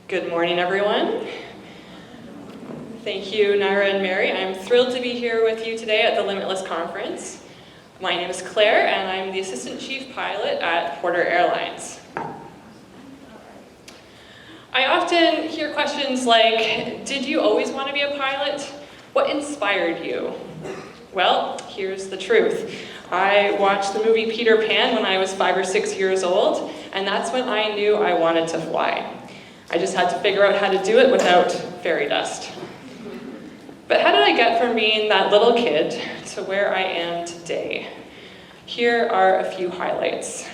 Good morning, everyone. Thank you, Naira and Mary. I'm thrilled to be here with you today at the Limitless Conference. My name is Claire, and I'm the Assistant Chief Pilot at Porter Airlines. I often hear questions like, did you always want to be a pilot? What inspired you? Well, here's the truth. I watched the movie Peter Pan when I was 5 or 6 years old, and that's when I knew I wanted to fly. I just had to figure out how to do it without fairy dust. But how did I get from being that little kid to where I am today? Here are a few highlights.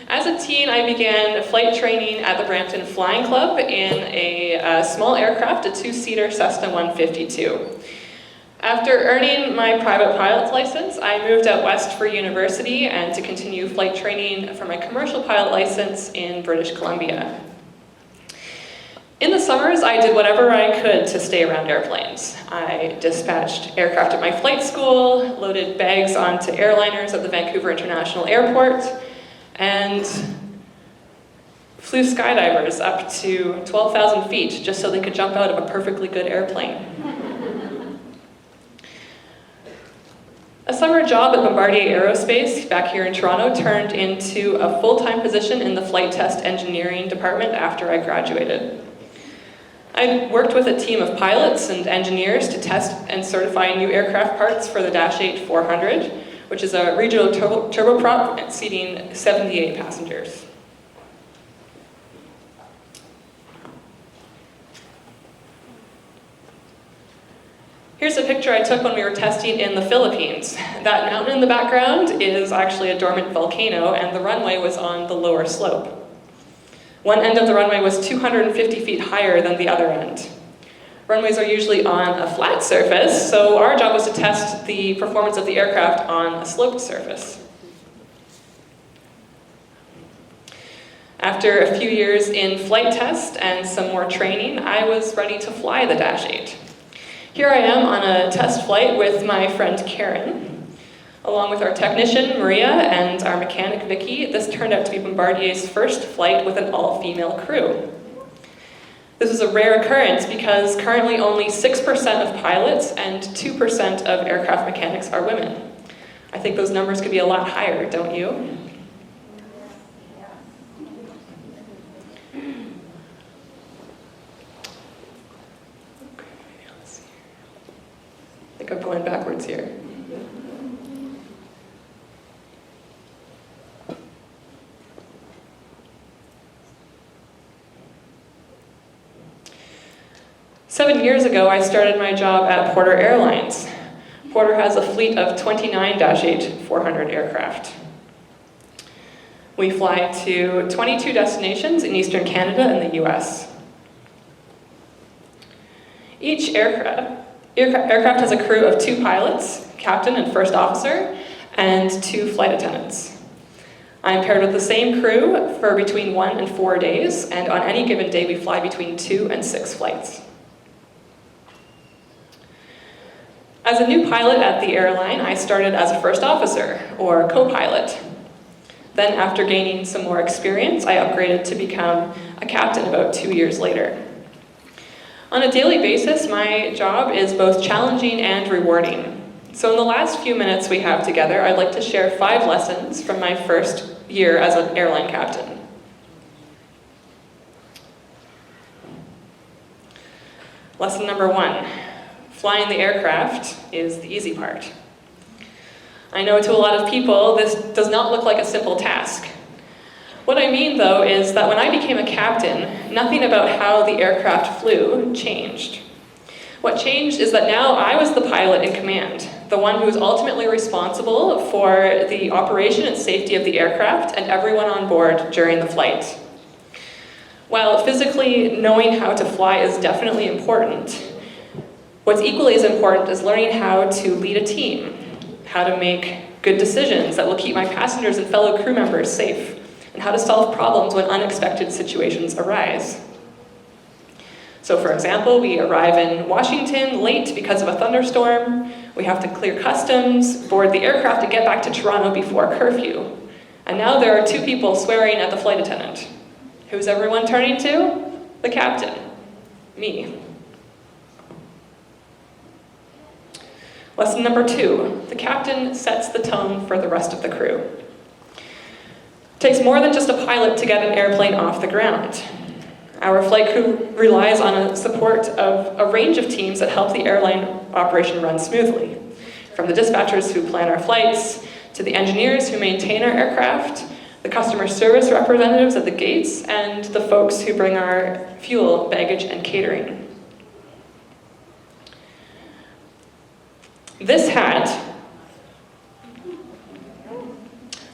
As a teen, I began flight training at the Brampton Flying Club in a small aircraft, a two-seater Cessna 152. After earning my private pilot's license, I moved out west for university and to continue flight training for my commercial pilot license in British Columbia. In the summers, I did whatever I could to stay around airplanes. I dispatched aircraft at my flight school, loaded bags onto airliners at the Vancouver International Airport, and flew skydivers up to 12,000 feet just so they could jump out of a perfectly good airplane. A summer job at Bombardier Aerospace back here in Toronto turned into a full-time position in the flight test engineering department after I graduated. I worked with a team of pilots and engineers to test and certify new aircraft parts for the Dash 8-400, which is a regional turboprop seating 78 passengers. Here's a picture I took when we were testing in the Philippines. That mountain in the background is actually a dormant volcano, and the runway was on the lower slope. One end of the runway was 250 feet higher than the other end. Runways are usually on a flat surface, so our job was to test the performance of the aircraft on a sloped surface. After a few years in flight test and some more training, I was ready to fly the Dash 8. Here I am on a test flight with my friend Karen. Along with our technician, Maria, and our mechanic, Vicky, this turned out to be Bombardier's first flight with an all-female crew. This is a rare occurrence because currently only 6% of pilots and 2% of aircraft mechanics are women. I think those numbers could be a lot higher, don't you? I think I'm going backwards here. Seven years ago, I started my job at Porter Airlines. Porter has a fleet of 29 Dash 8-400 aircraft. We fly to 22 destinations in Eastern Canada and the US. Each aircraft has a crew of 2 pilots, captain and first officer, and 2 flight attendants. I'm paired with the same crew for between 1 and 4 days, and on any given day we fly between 2 and 6 flights. As a new pilot at the airline, I started as a first officer, or co-pilot. Then after gaining some more experience, I upgraded to become a captain about 2 years later. On a daily basis, my job is both challenging and rewarding. So in the last few minutes we have together, I'd like to share 5 lessons from my first year as an airline captain. Lesson number 1, flying the aircraft is the easy part. I know to a lot of people this does not look like a simple task. What I mean, though, is that when I became a captain, nothing about how the aircraft flew changed. What changed is that now I was the pilot in command, the one who was ultimately responsible for the operation and safety of the aircraft and everyone on board during the flight. While physically knowing how to fly is definitely important, what's equally as important is learning how to lead a team, how to make good decisions that will keep my passengers and fellow crew members safe, and how to solve problems when unexpected situations arise. So for example, we arrive in Washington late because of a thunderstorm. We have to clear customs, board the aircraft to get back to Toronto before curfew. And now there are two people swearing at the flight attendant. Who's everyone turning to? The captain. Me. Lesson number 2, the captain sets the tone for the rest of the crew. It takes more than just a pilot to get an airplane off the ground. Our flight crew relies on a support of a range of teams that help the airline operation run smoothly. From the dispatchers who plan our flights, to the engineers who maintain our aircraft, the customer service representatives at the gates, and the folks who bring our fuel, baggage, and catering. This hat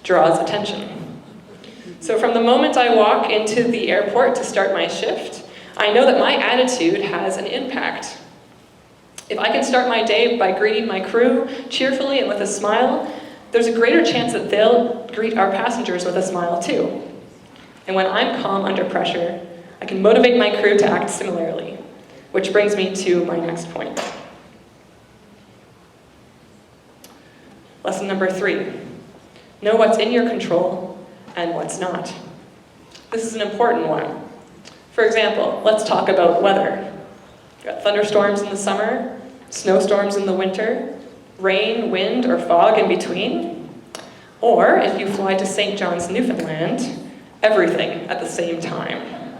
draws attention. So from the moment I walk into the airport to start my shift, I know that my attitude has an impact. If I can start my day by greeting my crew cheerfully and with a smile, there's a greater chance that they'll greet our passengers with a smile too. And when I'm calm under pressure, I can motivate my crew to act similarly, which brings me to my next point. Lesson number 3, know what's in your control and what's not. This is an important one. For example, let's talk about weather. We've got thunderstorms in the summer, snowstorms in the winter, rain, wind, or fog in between. Or, if you fly to St. John's, Newfoundland, everything at the same time.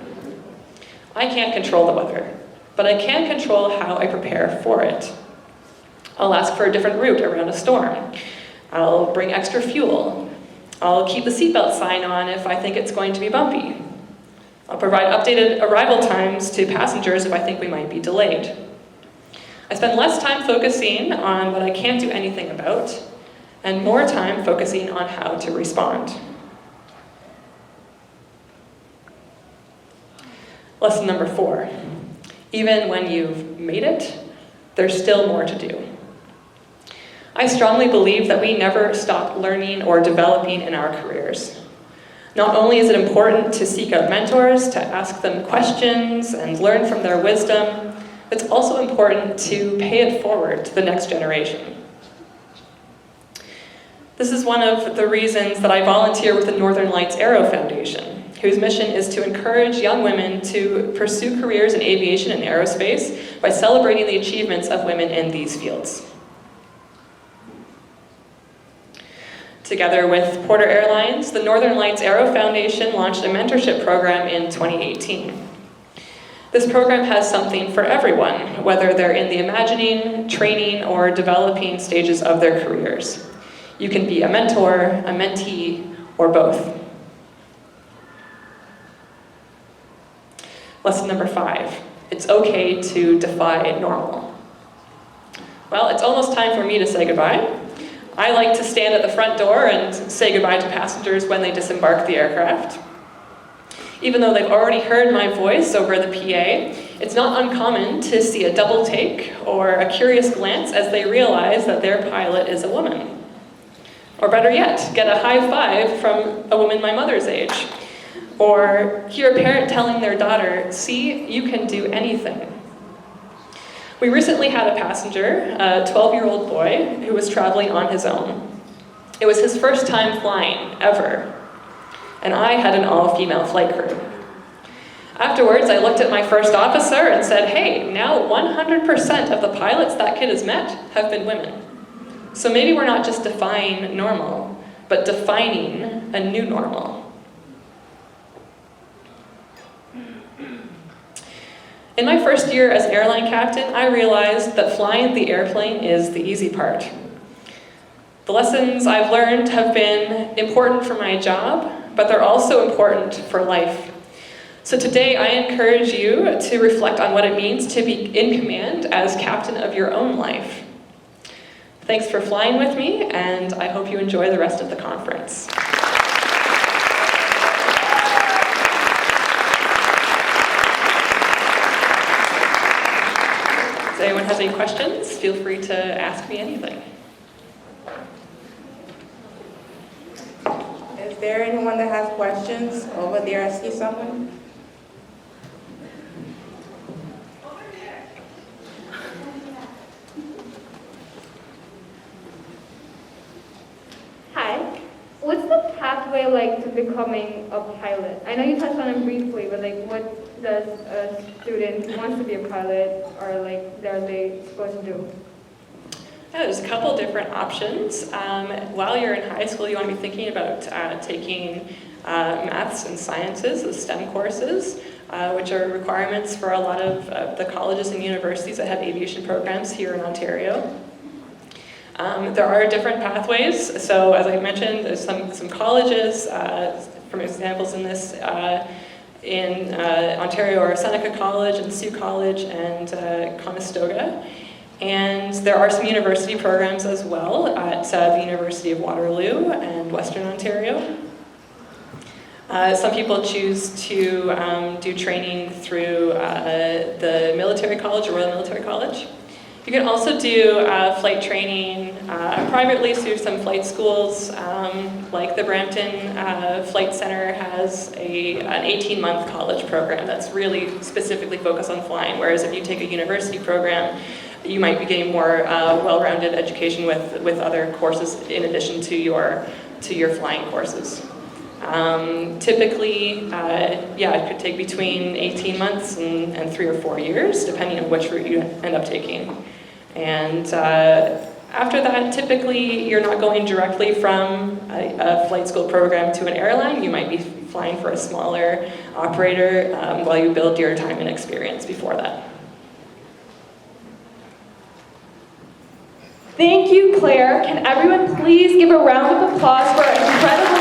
I can't control the weather, but I can control how I prepare for it. I'll ask for a different route around a storm. I'll bring extra fuel. I'll keep the seatbelt sign on if I think it's going to be bumpy. I'll provide updated arrival times to passengers if I think we might be delayed. I spend less time focusing on what I can't do anything about, and more time focusing on how to respond. Lesson number 4, even when you've made it, there's still more to do. I strongly believe that we never stop learning or developing in our careers. Not only is it important to seek out mentors, to ask them questions and learn from their wisdom, it's also important to pay it forward to the next generation. This is one of the reasons that I volunteer with the Northern Lights Aero Foundation, whose mission is to encourage young women to pursue careers in aviation and aerospace by celebrating the achievements of women in these fields. Together with Porter Airlines, the Northern Lights Aero Foundation launched a mentorship program in 2018. This program has something for everyone, whether they're in the imagining, training, or developing stages of their careers. You can be a mentor, a mentee, or both. Lesson number 5, it's okay to defy normal. Well, it's almost time for me to say goodbye. I like to stand at the front door and say goodbye to passengers when they disembark the aircraft. Even though they've already heard my voice over the PA, it's not uncommon to see a double take or a curious glance as they realize that their pilot is a woman. Or better yet, get a high five from a woman my mother's age. Or hear a parent telling their daughter, "See, you can do anything." We recently had a passenger, a 12-year-old boy, who was traveling on his own. It was his first time flying, ever. And I had an all-female flight crew. Afterwards, I looked at my first officer and said, "Hey, now 100% of the pilots that kid has met have been women. So maybe we're not just defying normal, but defining a new normal." In my first year as airline captain, I realized that flying the airplane is the easy part. The lessons I've learned have been important for my job, but they're also important for life. So today I encourage you to reflect on what it means to be in command as captain of your own life. Thanks for flying with me, and I hope you enjoy the rest of the conference. If anyone has any questions, feel free to ask me anything. Is there anyone that has questions over there? I see someone. Hi. What's the pathway pathway like to becoming a pilot? I know you touched on it briefly, but like what does a student who wants to be a pilot or like are they supposed to do? Yeah, there's a couple different options. While you're in high school, you want to be thinking about taking maths and sciences, the STEM courses, which are requirements for a lot of the colleges and universities that have aviation programs here in Ontario. There are different pathways. So as I mentioned, there's some colleges, from examples in this, in Ontario are Seneca College and Sioux College and Conestoga. And there are some university programs as well at the University of Waterloo and Western Ontario. Some people choose to do training through the military college or Royal Military College. You can also do flight training privately through some flight schools, like the Brampton Flight Center has an 18-month college program that's really specifically focused on flying, whereas if you take a university program, you might be getting more well-rounded education with other courses in addition to your flying courses. Typically, it could take between 18 months and 3 or 4 years, depending on which route you end up taking. And after that, typically, you're not going directly from a flight school program to an airline. You might be flying for a smaller operator while you build your time and experience before that. Thank you, Claire. Can everyone please give a round of applause for an incredible